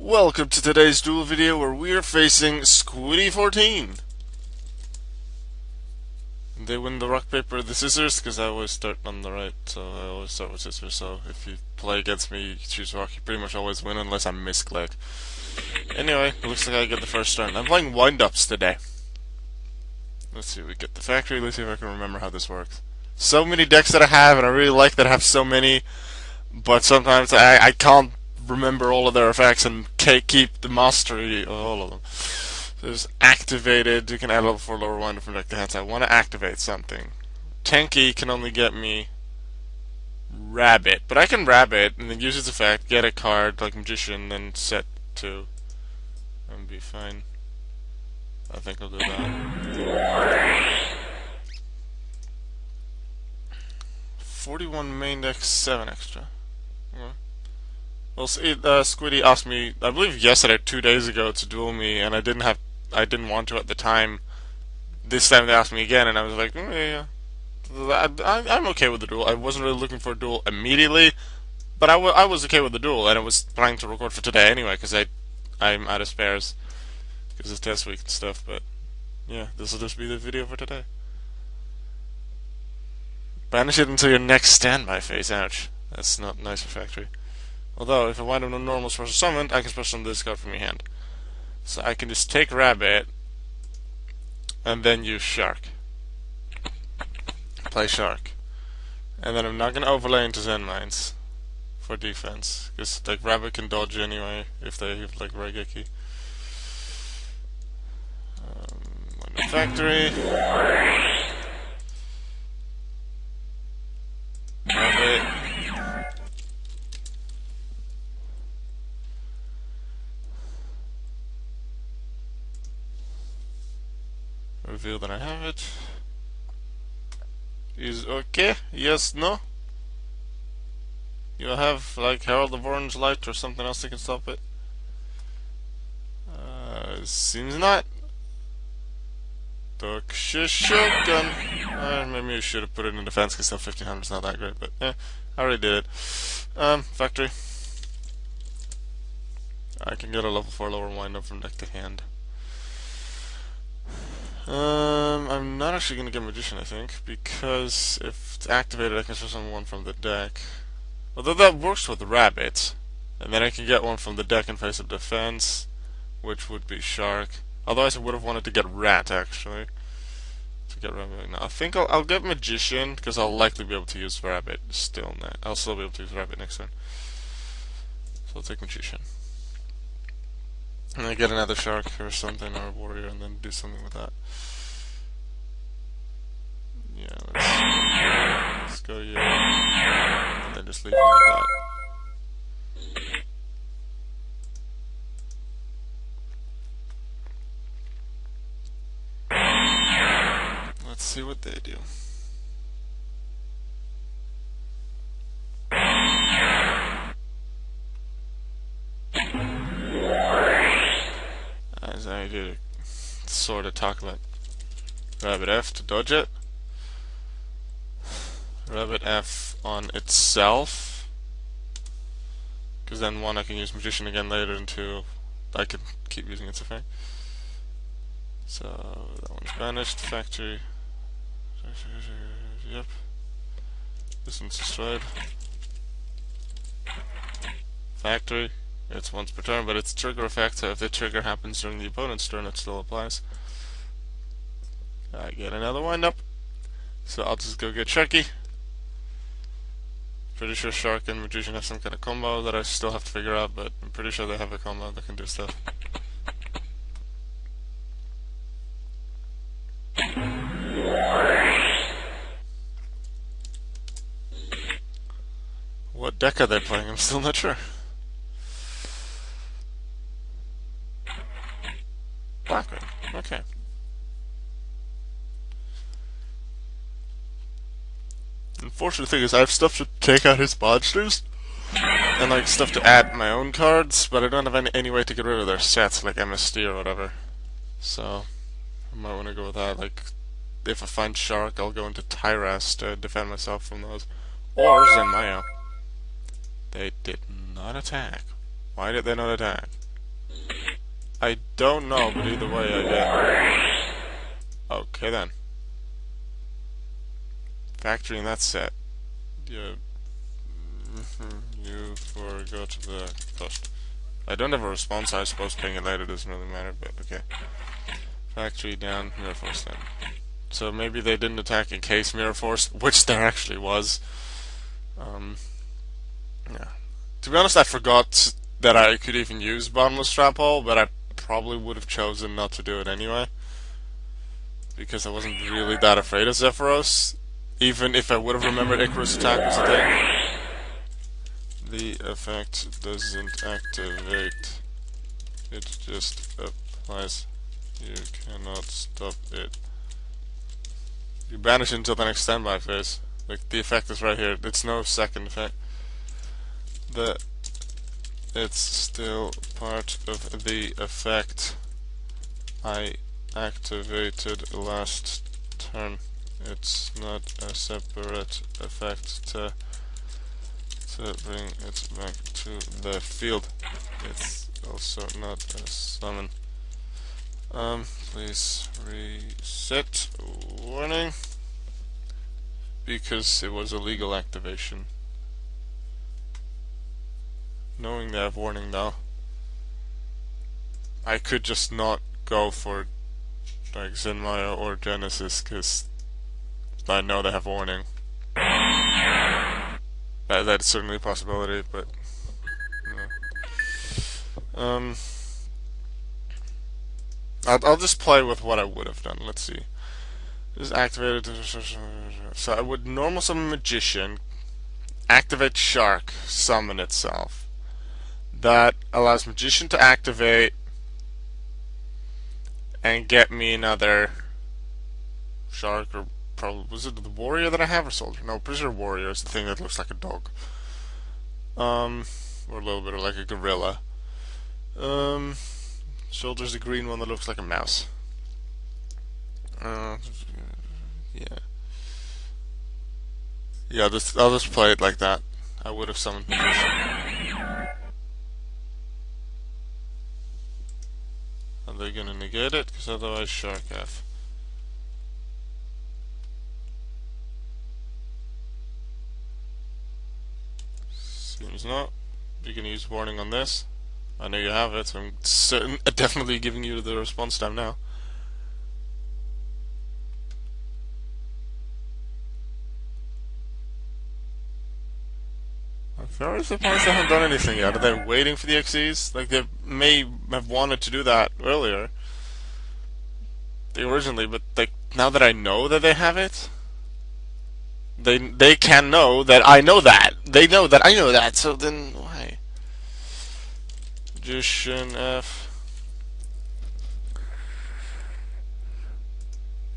Welcome to today's duel video where we are facing Squiddy 14. They win the rock, paper, the scissors, because I always start on the right, so I always start with scissors, so if you play against me, you choose rock, you pretty much always win unless I misclick. Anyway, it looks like I get the first turn. I'm playing wind-ups today. Let's see, we get the factory, let's see if I can remember how this works. So many decks that I have, and I really like that I have so many, but sometimes I can't remember all of their effects and keep the mastery of all of them. There's activated, you can add level 4 lower wind from deck to hand, so I want to activate something. Tanky can only get me Rabbit, but I can Rabbit and then use its effect, get a card like Magician, then set to, and be fine. I think I'll do that. 41 main deck, 7 extra. Okay. Well, Squiddy asked me, I believe yesterday, 2 days ago, to duel me, and I didn't want to at the time. This time they asked me again, and I was like, yeah. I'm okay with the duel. I wasn't really looking for a duel immediately, but I was okay with the duel, and I was planning to record for today anyway, because I'm out of spares, because it's test week and stuff, but yeah, this will just be the video for today. Banish it until your next standby phase. Ouch. That's not nice for factory. Although, if I wind up a normal special summon, I can special summon this card from your hand. So I can just take Rabbit, and then use Shark. Play Shark. And then I'm not going to overlay into Zen Mines for defense, because like Rabbit can dodge anyway if they have like Raigeki. Wind up factory. Rabbit. Reveal that I have it. Is okay? Yes, no? You have like Herald of Orange Light or something else that can stop it? Seems not. Shogun. Maybe you should have put it in defense because still 1500 is not that great, but yeah, I already did it. Factory. I can get a level 4 lower wind up from deck to hand. I'm not actually going to get Magician, I think, because if it's activated, I can summon one from the deck. Although that works with Rabbit, and then I can get one from the deck in face of defense, which would be Shark. Otherwise, I would have wanted to get Rat, actually. To get Rabbit. Now, I think I'll get Magician, because I'll likely be able to use Rabbit still. I'll still be able to use Rabbit next turn. So I'll take Magician. And I get another Shark or something, or a Warrior, and then do something with that. Yeah, let's go here. And then just leave it like that. Let's see what they do. As I did sort of talk about Rabbit F to dodge it. Rabbit F on itself, because then 1 I can use Magician again later, and 2 I can keep using its effect. So that one's banished. Factory. Yep. This one's destroyed. Factory. It's once per turn, but it's trigger effect, so if the trigger happens during the opponent's turn, it still applies. I get another wind up, so I'll just go get Sharky. Pretty sure Shark and Magician have some kind of combo that I still have to figure out, but I'm pretty sure they have a combo that can do stuff. What deck are they playing? I'm still not sure. Blackman. Okay. Unfortunate thing is I have stuff to take out his monsters, and like stuff to add my own cards, but I don't have any way to get rid of their sets, like MSD or whatever. So I might want to go with that. Like, if I find Shark, I'll go into Tyras to defend myself from those. Or Zenmaya. They did not attack. Why did they not attack? don't know, but either way I get... Okay then. Factoring that set. You forgot the cost. I don't have a response, I suppose paying it later doesn't really matter, but okay. Factory down, Mirror Force then. So maybe they didn't attack in case Mirror Force, which there actually was. Yeah. To be honest, I forgot that I could even use Bottomless Trap Hole, but I probably would have chosen not to do it anyway. Because I wasn't really that afraid of Zephyros. Even if I would have remembered Icarus attack was a thing. The effect doesn't activate. It just applies. You cannot stop it. You banish until the next standby phase. Like, the effect is right here. It's no second effect. It's still part of the effect I activated last turn. It's not a separate effect to bring it back to the field. It's also not a summon. Please reset. Warning. Because it was a legal activation. Knowing they have warning now, I could just not go for like Zenmaya or Genesis because I know they have warning. That's certainly a possibility, but no. I'll just play with what I would have done. Let's see. This is activated. So I would normal summon Magician, activate Shark, summon itself. That allows Magician to activate and get me another Shark, or probably was it the Warrior that I have or Soldier? No, Prisoner Warrior is the thing that looks like a dog. Or a little bit of like a gorilla. Soldier's the green one that looks like a mouse. Yeah. Yeah, I'll just play it like that. I would have summoned Magician. Are they gonna negate it? Because otherwise Shark F. Seems not. You can use warning on this. I know you have it, so I'm definitely giving you the response time now. I'm very surprised they haven't done anything yet. Are they waiting for the XEs? Like, they may have wanted to do that earlier. Originally, but like, now that I know that they have it, they can know that I know that. They know that I know that, so then why? Magician F.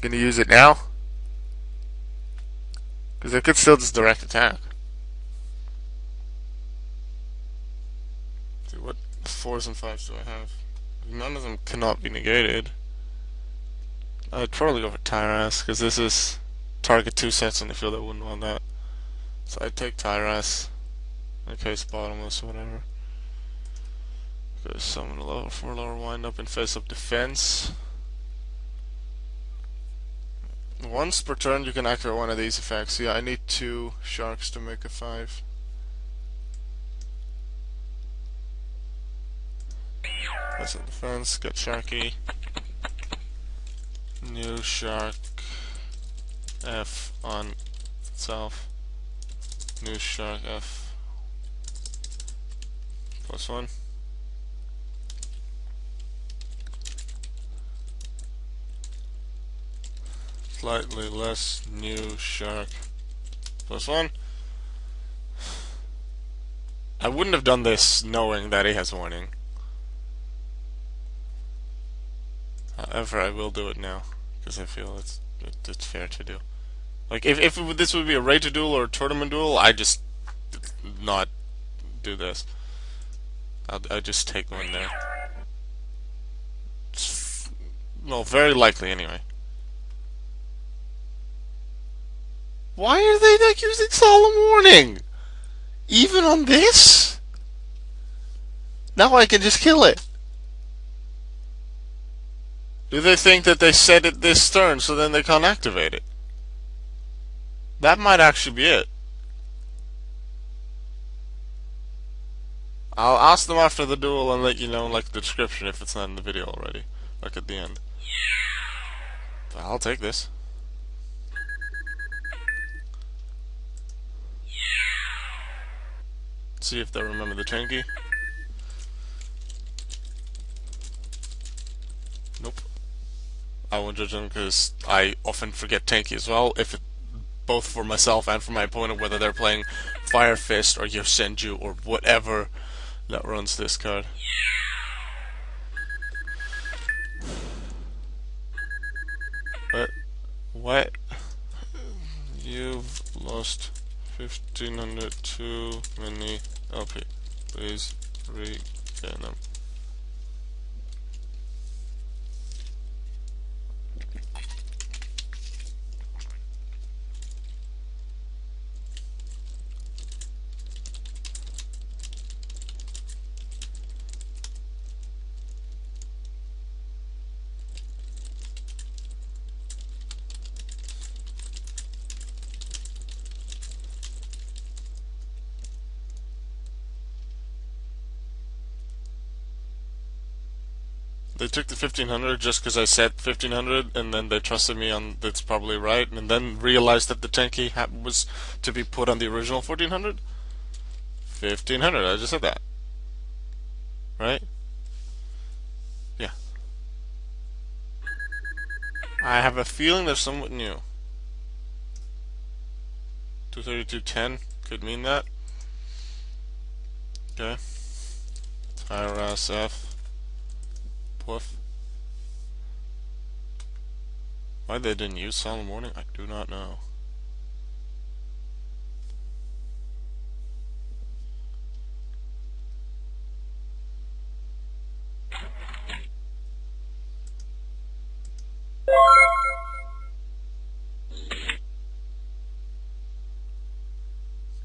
Gonna use it now? Because I could still just direct attack. See, what 4s and 5s do I have? None of them cannot be negated. I'd probably go for Tyras, because this is target 2 sets on the field. I wouldn't want that. So I'd take Tyras, in case Bottomless or whatever. Go summon a level 4 lower wind up and face up defense. Once per turn you can activate one of these effects. Yeah, I need 2 sharks to make a 5. Face up defense, get Sharky. New Shark F on itself. New Shark F +1. Slightly less new Shark +1. I wouldn't have done this knowing that he has warning. However, I will do it now because I feel it's fair to do. Like if this would be a rated duel or a tournament duel, I just not do this. I just take one there. Well, very likely anyway. Why are they like using Solemn Warning? Even on this? Now I can just kill it. Do they think that they set it this turn so then they can't activate it? That might actually be it. I'll ask them after the duel and let you know, like, the description if it's not in the video already, like at the end. But I'll take this. See if they remember the chain key. Nope. I won't judge them because I often forget tanky as well. If it, both for myself and for my opponent, whether they're playing Fire Fist or Yosenju or whatever that runs this card. But what? You've lost 1500 too many LP. Please regain them. They took the 1500 just because I said 1500, and then they trusted me on that's probably right, and then realized that the 10 key was to be put on the original 1400. 1500, I just said that. Right? Yeah. I have a feeling they're somewhat new. 232.10 could mean that. Okay. Tyras F. Poof. Why they didn't use Solemn Warning, I do not know.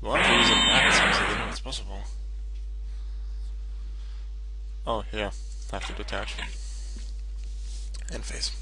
Why don't they use a max so they know it's possible? Oh, yeah. Have to detach. End phase.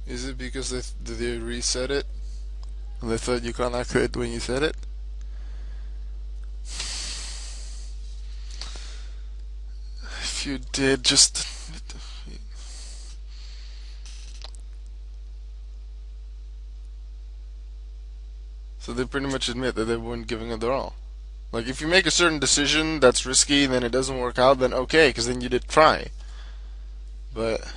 Is it because they reset it? And they thought you can't activate when you said it? If you did, just... So they pretty much admit that they weren't giving it their all. Like, if you make a certain decision that's risky and then it doesn't work out, then okay, because then you did try. But...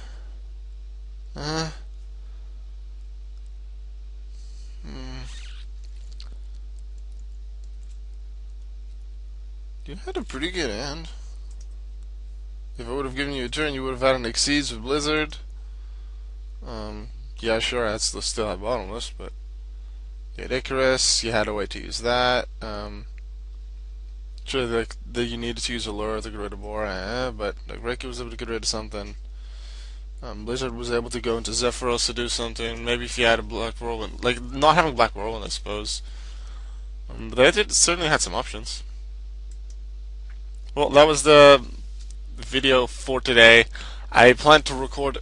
You had a pretty good hand. If I would have given you a turn, you would have had an Exceeds with Blizzard. Yeah, sure, I'd still have Bottomless, but you had Icarus, you had a way to use that. Sure, like you needed to use Allure to get rid of Bora, but like Reiki was able to get rid of something. Blizzard was able to go into Zephyros to do something. Maybe if you had a Black Whirlwind, like not having Black Whirlwind, I suppose. But they certainly had some options. Well, that was the video for today. I plan to record.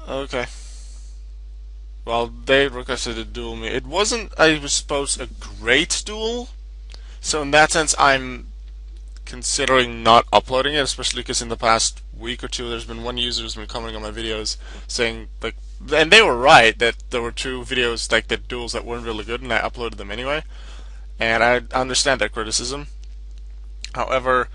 Okay. Well, they requested a duel me. It wasn't, I suppose, a great duel. So in that sense, I'm considering not uploading it, especially because in the past week or two, there's been one user who's been commenting on my videos saying, like, and they were right, that there were two videos, like, the duels that weren't really good, and I uploaded them anyway. And I understand that criticism. However,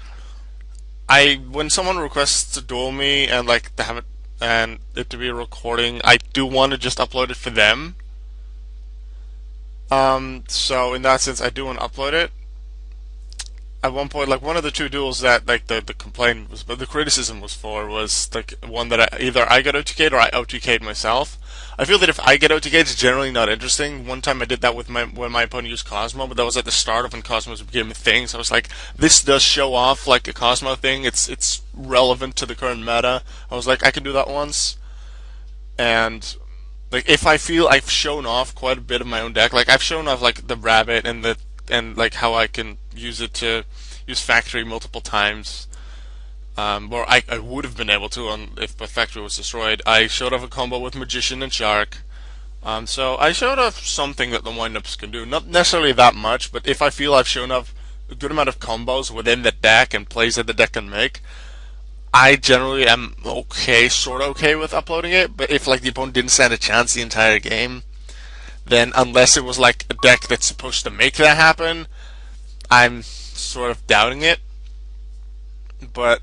I when someone requests to duel me and like to have it and it to be a recording, I do want to just upload it for them. So in that sense, I do want to upload it. At one point, like one of the two duels that like the complaint was, but the criticism was for was like one that either I got OTK'd or I OTK'd myself. I feel that if I get OTK'd, it's generally not interesting. One time I did that with when my opponent used Cosmo, but that was at the start of when Cosmos became a thing. So I was like, this does show off like a Cosmo thing. It's relevant to the current meta. I was like, I can do that once, and like if I feel I've shown off quite a bit of my own deck, like I've shown off like the rabbit and like how I can use it to use factory multiple times. Or I would have been able to if my factory was destroyed. I showed off a combo with magician and shark. So I showed off something that the windups can do. Not necessarily that much, but if I feel I've shown off a good amount of combos within the deck and plays that the deck can make, I generally am okay, sort of okay with uploading it. But if like the opponent didn't stand a chance the entire game, then unless it was like a deck that's supposed to make that happen, I'm sort of doubting it. But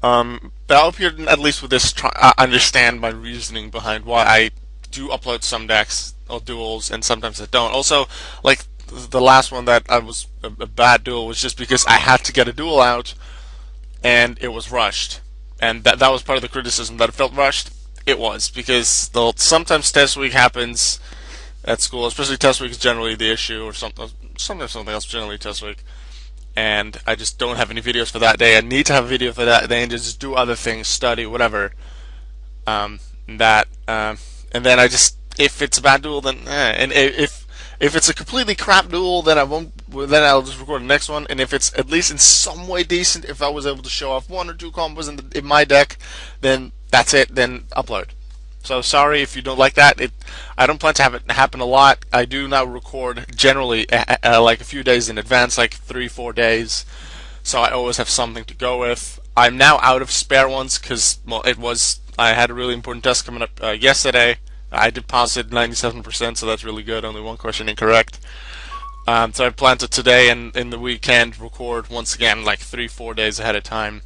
I hope you at least with this understand my reasoning behind why I do upload some decks or duels and sometimes I don't. Also, like the last one that I was a bad duel was just because I had to get a duel out and it was rushed, and that was part of the criticism that it felt rushed. It was because sometimes test week happens at school, especially test week is generally the issue, or sometimes something else, generally test week. And I just don't have any videos for that day. I need to have a video for that day and just do other things, study, whatever. And then I just, if it's a bad duel, then and if it's a completely crap duel, then I won't. Then I'll just record the next one. And if it's at least in some way decent, if I was able to show off one or two combos in my deck, then that's it. Then upload. So sorry if you don't like that. I don't plan to have it happen a lot. I do now record generally like a few days in advance, like 3-4 days. So I always have something to go with. I'm now out of spare ones because well, I had a really important test coming up yesterday. I did pass it 97%, so that's really good. Only one question incorrect. So I plan to today and in the weekend record once again, like 3-4 days ahead of time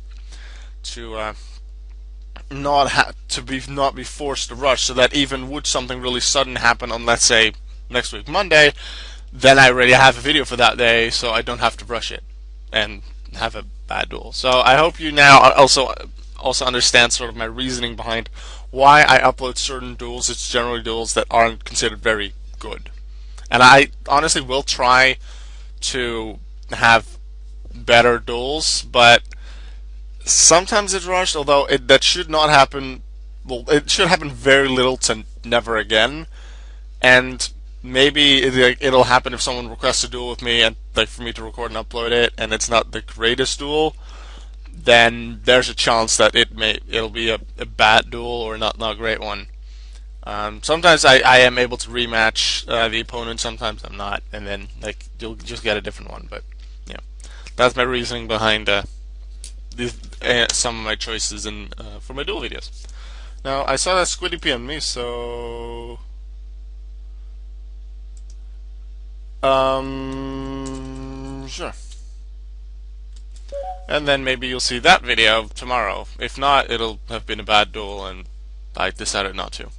to. Not be forced to rush, so that even would something really sudden happen on, let's say, next week Monday, then I already have a video for that day, so I don't have to rush it and have a bad duel. So I hope you now also understand sort of my reasoning behind why I upload certain duels. It's generally duels that aren't considered very good, and I honestly will try to have better duels, but sometimes it's rushed, although that should not happen. Well, it should happen very little to never again. And maybe it'll happen if someone requests a duel with me and like for me to record and upload it, and it's not the greatest duel. Then there's a chance that it'll be a bad duel or not a great one. Sometimes I am able to rematch the opponent. Sometimes I'm not, and then like you'll just get a different one. But yeah, that's my reasoning behind. Some of my choices for my duel videos. Now I saw that Squiddy PM me, so sure. And then maybe you'll see that video tomorrow. If not, it'll have been a bad duel, and I decided not to.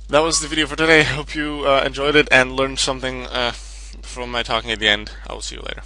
That was the video for today. Hope you enjoyed it and learned something from my talking at the end. I will see you later.